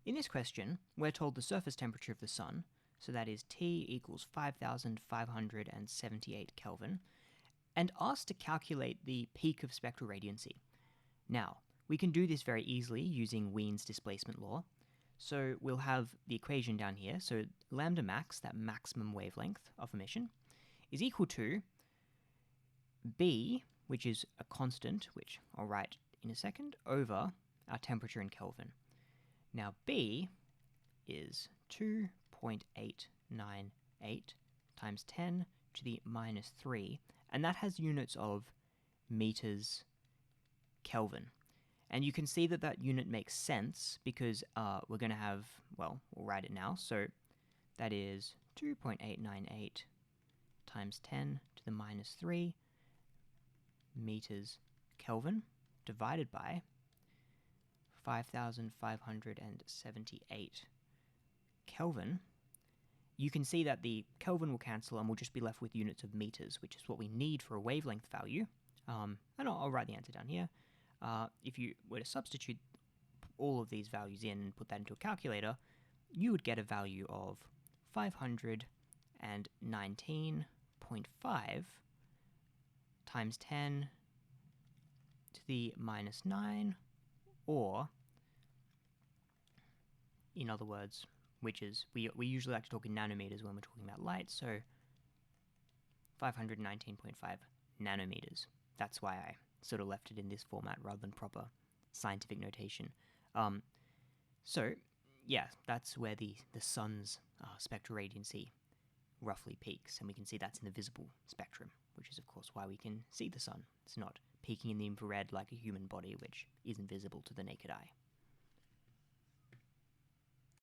In this question, we're told the surface temperature of the Sun, so that is T equals 5,578 Kelvin, and asked to calculate the peak of spectral radiancy. Now, we can do this very easily using Wein's displacement law. So we'll have the equation down here. So lambda max, that maximum wavelength of emission, is equal to B, which is a constant, which I'll write in a second, over our temperature in Kelvin. Now B is 2.898 times 10 to the minus 3, and that has units of meters Kelvin. And you can see that that unit makes sense because we're going to have, well, we'll write it now. So that is 2.898 times 10 to the minus 3 meters Kelvin divided by 5,578 Kelvin. You can see that the Kelvin will cancel and we'll just be left with units of meters, which is what we need for a wavelength value. And I'll write the answer down here. If you were to substitute all of these values in and put that into a calculator, you would get a value of 519.5 times 10 to the minus 9, or, in other words, which is, we usually like to talk in nanometers when we're talking about light, so 519.5 nanometers. That's why I sort of left it in this format rather than proper scientific notation. So, yeah, that's where the Sun's spectral radiancy roughly peaks, and we can see that's in the visible spectrum, which is of course why we can see the Sun. It's not peaking in the infrared like a human body, which isn't visible to the naked eye.